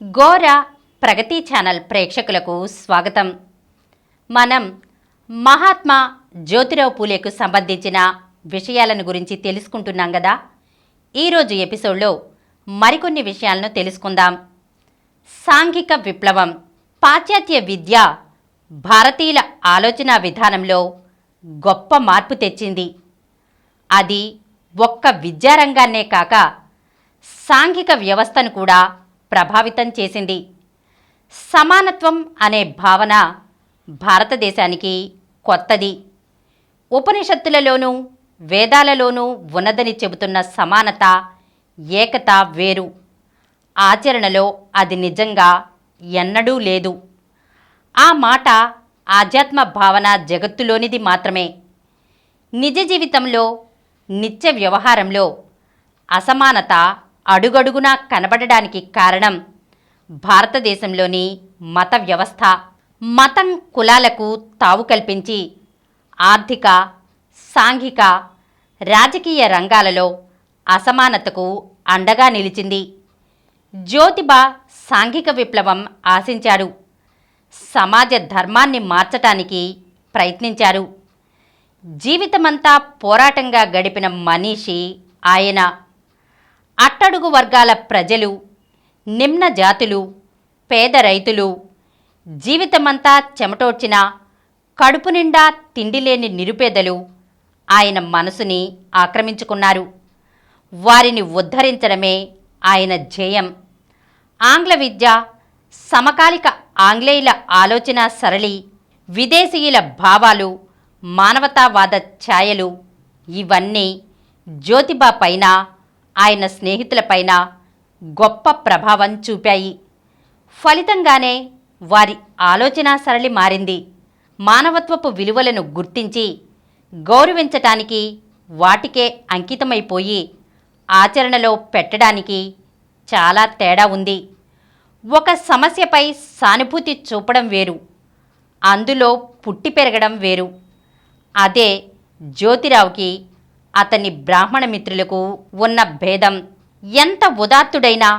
గోరా ప్రగతి channel ప్రేక్షకులకు స్వాగతం. మనం మహాత్మా జ్యోతిరావు పూలేకు సంబంధించిన విషయాలను గురించి తెలుసుకుంటున్నాం కదా. ఈరోజు ఎపిసోడ్లో మరికొన్ని విషయాలను తెలుసుకుందాం. సాంఘిక విప్లవం. పాశ్చాత్య విద్య భారతీయుల ఆలోచన విధానంలో గొప్ప మార్పు తెచ్చింది. అది ఒక్క విద్యారంగాన్నే కాక సాంఘిక వ్యవస్థను కూడా ప్రభావితం చేసింది. సమానత్వం అనే భావన భారతదేశానికి కొత్తది. ఉపనిషత్తులలోనూ వేదాలలోనూ ఉన్నదని చెబుతున్న సమానత, ఏకత వేరు. ఆచరణలో అది నిజంగా ఎన్నడూ లేదు. ఆ మాట ఆధ్యాత్మ భావన జగత్తులోనిది మాత్రమే. నిజ జీవితంలో, నిత్య వ్యవహారంలో అసమానత అడుగడుగునా కనబడడానికి కారణం భారతదేశంలోని మత వ్యవస్థ. మతం కులాలకు తావు కల్పించి ఆర్థిక, సాంఘిక, రాజకీయ రంగాలలో అసమానతకు అండగా నిలిచింది. జ్యోతిబా సాంఘిక విప్లవం ఆశించారు. సమాజ ధర్మాన్ని మార్చటానికి ప్రయత్నించారు. జీవితమంతా పోరాటంగా గడిపిన మనీషి ఆయన. అట్టడుగు వర్గాల ప్రజలు, నిమ్న జాతులు, పేద రైతులు, జీవితమంతా చెమటోడ్చిన కడుపు నిండా తిండి లేని నిరుపేదలు ఆయన మనసుని ఆక్రమించుకున్నారు. వారిని ఉద్ధరించడమే ఆయన ధ్యేయం. ఆంగ్ల విద్య, సమకాలిక ఆంగ్లేయుల ఆలోచన సరళి, విదేశీయుల భావాలు, మానవతావాద ఛాయలు ఇవన్నీ జ్యోతిబా పైన, ఆయన స్నేహితులపైన గొప్ప ప్రభావం చూపాయి. ఫలితంగానే వారి ఆలోచన సరళి మారింది. మానవత్వపు విలువలను గుర్తించి గౌరవించటానికి వాటికే అంకితమైపోయి ఆచరణలో పెట్టడానికి చాలా తేడా ఉంది. ఒక సమస్యపై సానుభూతి చూపడం వేరు, అందులో పుట్టి పెరగడం వేరు. అదే జ్యోతిరావుకి, అతని బ్రాహ్మణ మిత్రులకు ఉన్న భేదం. ఎంత ఉదాత్తుడైనా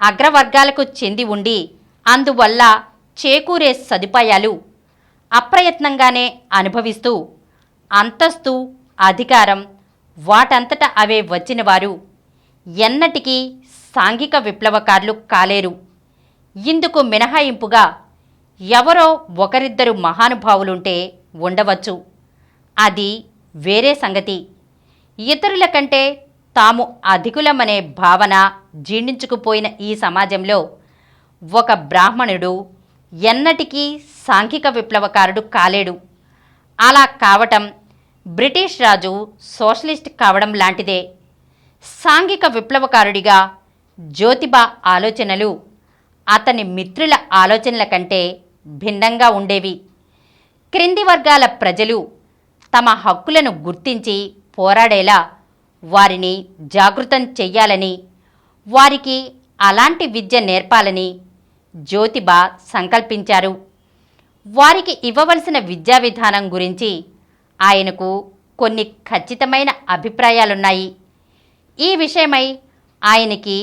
అగ్రవర్గాలకు చెంది ఉండి అందువల్ల చేకూరే సదుపాయాలు అప్రయత్నంగానే అనుభవిస్తూ అంతస్తు, అధికారం వాటంతట అవే వచ్చినవారు ఎన్నటికీ సాంఘిక విప్లవకారులు కాలేరు. ఇందుకు మినహాయింపుగా ఎవరో ఒకరిద్దరు మహానుభావులుంటే ఉండవచ్చు. అది వేరే సంగతి. ఇతరుల కంటే తాము అధికులమనే భావన జీర్ణించుకుపోయిన ఈ సమాజంలో ఒక బ్రాహ్మణుడు ఎన్నటికీ సాంఘిక విప్లవకారుడు కాలేడు. అలా కావటం బ్రిటిష్ రాజు సోషలిస్ట్ కావడం లాంటిదే. సాంఘిక విప్లవకారుడిగా జ్యోతిబా ఆలోచనలు అతని మిత్రుల ఆలోచనల కంటే భిన్నంగా ఉండేవి. క్రింది వర్గాల ప్రజలు తమ హక్కులను గుర్తించి పోరాడేలా వారిని జాగృతం చెయ్యాలని, వారికి అలాంటి విద్య నేర్పాలని జ్యోతిబా సంకల్పించారు. వారికి ఇవ్వవలసిన విద్యా విధానం గురించి ఆయనకు కొన్ని ఖచ్చితమైన అభిప్రాయాలున్నాయి. ఈ విషయమై ఆయనకి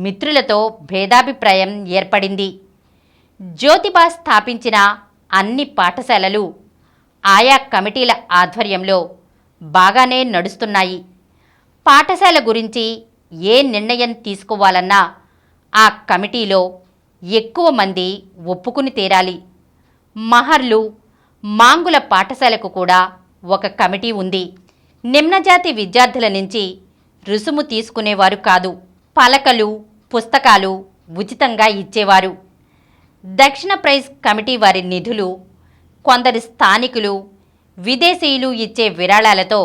మిత్రులతో భేదాభిప్రాయం ఏర్పడింది. జ్యోతిబా స్థాపించిన అన్ని పాఠశాలలు ఆయా కమిటీల ఆధ్వర్యంలో బాగానే నడుస్తున్నాయి. పాఠశాల గురించి ఏ నిర్ణయం తీసుకోవాలన్నా ఆ కమిటీలో ఎక్కువ మంది ఒప్పుకుని తీరాలి. మహర్లు, మాంగుల పాఠశాలకు కూడా ఒక కమిటీ ఉంది. నిమ్నజాతి విద్యార్థుల నుంచి రుసుము తీసుకునేవారు కాదు. పలకలు, పుస్తకాలు ఉచితంగా ఇచ్చేవారు. దక్షిణ ప్రైజ్ కమిటీ వారి నిధులు, కొందరు స్థానికులు, విదేశీయులు ఇచ్చే విరాళాలతో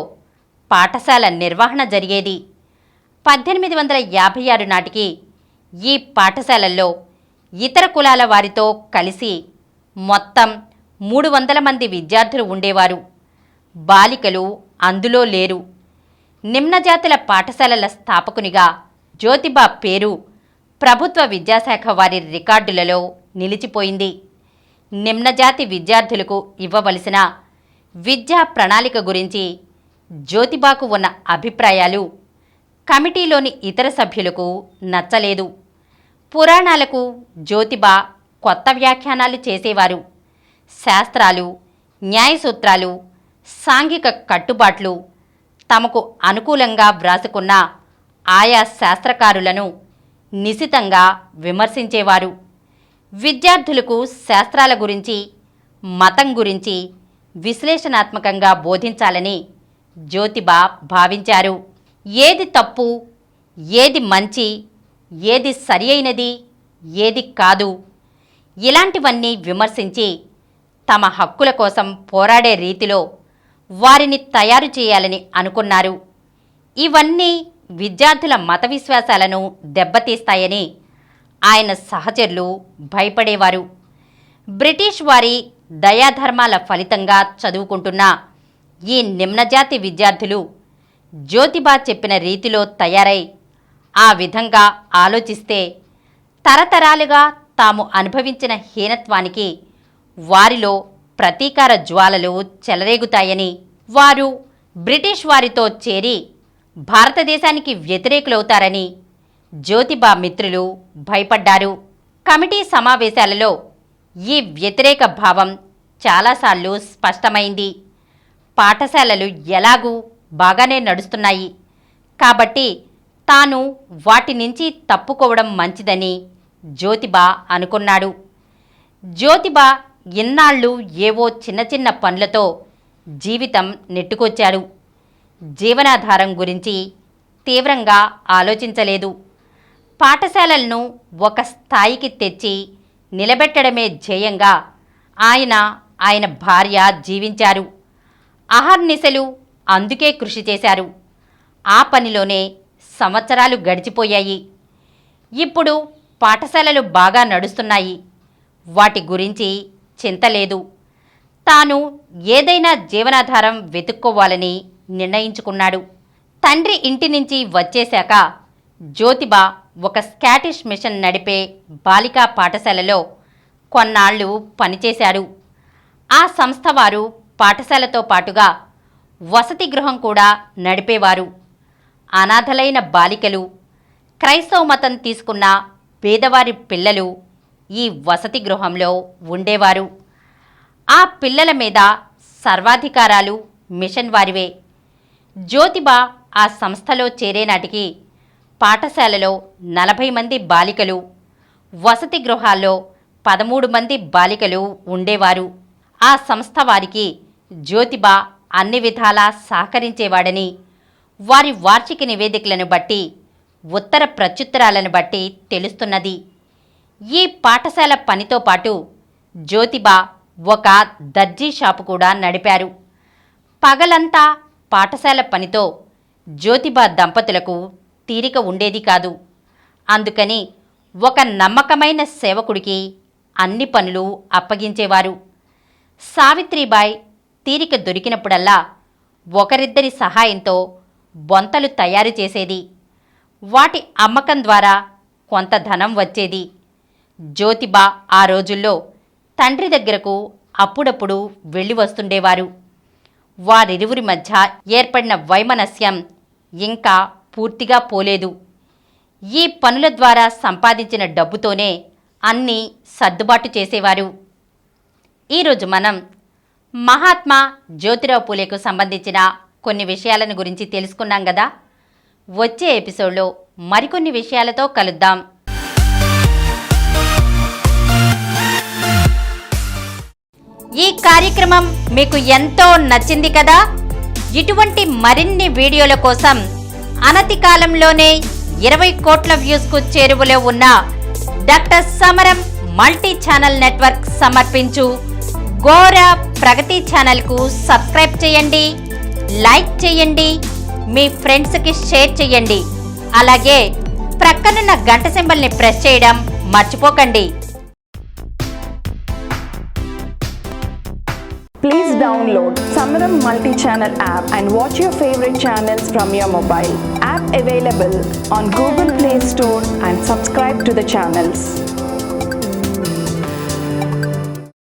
పాఠశాల నిర్వహణ జరిగేది. 1856 నాటికి ఈ పాఠశాలల్లో ఇతర కులాల వారితో కలిసి మొత్తం 300 మంది విద్యార్థులు ఉండేవారు. బాలికలు అందులో లేరు. నిమ్నజాతుల పాఠశాలల స్థాపకునిగా జ్యోతిబా పేరు ప్రభుత్వ విద్యాశాఖ వారి రికార్డులలో నిలిచిపోయింది. నిమ్నజాతి విద్యార్థులకు ఇవ్వవలసిన విద్యా ప్రణాళిక గురించి జ్యోతిబాకు ఉన్న అభిప్రాయాలు కమిటీలోని ఇతర సభ్యులకు నచ్చలేదు. పురాణాలకు జ్యోతిబా కొత్త వ్యాఖ్యానాలు చేసేవారు. శాస్త్రాలు, న్యాయసూత్రాలు, సాంఘిక కట్టుబాట్లు తమకు అనుకూలంగా వ్రాసుకున్న ఆయా శాస్త్రకారులను నిశితంగా విమర్శించేవారు. విద్యార్థులకు శాస్త్రాల గురించి, మతం గురించి విశ్లేషణాత్మకంగా బోధించాలని జ్యోతిబా భావించారు. ఏది తప్పు, ఏది మంచి, ఏది సరి అయినది, ఏది కాదు, ఇలాంటివన్నీ విమర్శించి తమ హక్కుల కోసం పోరాడే రీతిలో వారిని తయారు చేయాలని అనుకున్నారు. ఇవన్నీ విద్యార్థుల మత విశ్వాసాలను దెబ్బతీస్తాయని ఆయన సహచరులు భయపడేవారు. బ్రిటిష్ వారి దయాధర్మాల ఫలితంగా చదువుకుంటున్న ఈ నిమ్నజాతి విద్యార్థులు జ్యోతిబా చెప్పిన రీతిలో తయారై ఆ విధంగా ఆలోచిస్తే తరతరాలుగా తాము అనుభవించిన హీనత్వానికి వారిలో ప్రతీకార జ్వాలలు చెలరేగుతాయని, వారు బ్రిటిష్ వారితో చేరి భారతదేశానికి వ్యతిరేకులవుతారని జ్యోతిబా మిత్రులు భయపడ్డారు. కమిటీ సమావేశాలలో ఈ వ్యతిరేక భావం చాలాసార్లు స్పష్టమైంది. పాఠశాలలు ఎలాగూ బాగానే నడుస్తున్నాయి కాబట్టి తాను వాటి నుంచి తప్పుకోవడం మంచిదని జ్యోతిబా అనుకున్నాడు. జ్యోతిబా ఇన్నాళ్ళు ఏవో చిన్న చిన్న పనులతో జీవితం నెట్టుకొచ్చాడు. జీవనాధారం గురించి తీవ్రంగా ఆలోచించలేదు. పాఠశాలలను ఒక స్థాయికి తెచ్చి నిలబెట్టడమే ధ్యేయంగా ఆయన భార్య జీవించారు. అహర్నిశలు అందుకే కృషి చేశారు. ఆ పనిలోనే సంవత్సరాలు గడిచిపోయాయి. ఇప్పుడు పాఠశాలలు బాగా నడుస్తున్నాయి. వాటి గురించి చింత లేదు. తాను ఏదైనా జీవనాధారం వెతుక్కోవాలని నిర్ణయించుకున్నాడు. తండ్రి ఇంటి నుంచి వచ్చేశాక జ్యోతిబా ఒక స్కాటిష్ మిషన్ నడిపే బాలికా పాఠశాలలో కొన్నాళ్లు పనిచేశాడు. ఆ సంస్థ వారు పాఠశాలతో పాటుగా వసతి గృహం కూడా నడిపేవారు. అనాథలైన బాలికలు, క్రైస్తవ మతం తీసుకున్న పేదవారి పిల్లలు ఈ వసతి గృహంలో ఉండేవారు. ఆ పిల్లల మీద సర్వాధికారాలు మిషన్ వారివే. జ్యోతిబా ఆ సంస్థలో చేరేనాటికి పాఠశాలలో 40 మంది బాలికలు, వసతి గృహాల్లో 13 మంది బాలికలు ఉండేవారు. ఆ సంస్థ వారికి జ్యోతిబా అన్ని విధాలా సహకరించేవాడని వారి వార్షిక నివేదికలను బట్టి, ఉత్తర ప్రత్యుత్తరాలను బట్టి తెలుస్తున్నది. ఈ పాఠశాల పనితో పాటు జ్యోతిబా ఒక దర్జీ షాపు కూడా నడిపారు. పగలంతా పాఠశాల పనితో జ్యోతిబా దంపతులకు తీరిక ఉండేది కాదు. అందుకని ఒక నమ్మకమైన సేవకుడికి అన్ని పనులు అప్పగించేవారు. సావిత్రిబాయి తీరిక దొరికినప్పుడల్లా ఒకరిద్దరి సహాయంతో బొంతలు తయారు చేసేది. వాటి అమ్మకం ద్వారా కొంత ధనం వచ్చేది. జ్యోతిబా ఆ రోజుల్లో తండ్రి దగ్గరకు అప్పుడప్పుడు వెళ్ళి వస్తుండేవారు. వారిరువురి మధ్య ఏర్పడిన వైమనస్యం ఇంకా పూర్తిగా పోలేదు. ఈ పనుల ద్వారా సంపాదించిన డబ్బుతోనే అన్నీ సర్దుబాటు చేసేవారు. ఈరోజు మనం మహాత్మా జ్యోతిరావు పూలేకు సంబంధించిన కొన్ని విషయాలను గురించి తెలుసుకున్నాం కదా. వచ్చే ఎపిసోడ్లో మరికొన్ని విషయాలతో కలుద్దాం. ఈ కార్యక్రమం మీకు ఎంతో నచ్చింది కదా. ఇటువంటి మరిన్ని వీడియోల కోసం అనతి కాలంలోనే 20 కోట్ల వ్యూస్కు చేరువలో ఉన్న డాక్టర్ సమరం మల్టీ ఛానల్ నెట్వర్క్ సమర్పించు గోరా ప్రగతి ఛానల్కు సబ్స్క్రైబ్ చేయండి, లైక్ చేయండి, మీ ఫ్రెండ్స్కి షేర్ చేయండి. అలాగే ప్రక్కనున్న గంట సింబల్ని ప్రెస్ చేయడం మర్చిపోకండి. Please download Samaram multi-channel app and watch your favorite channels from your mobile. App available on Google Play Store and subscribe to the channels.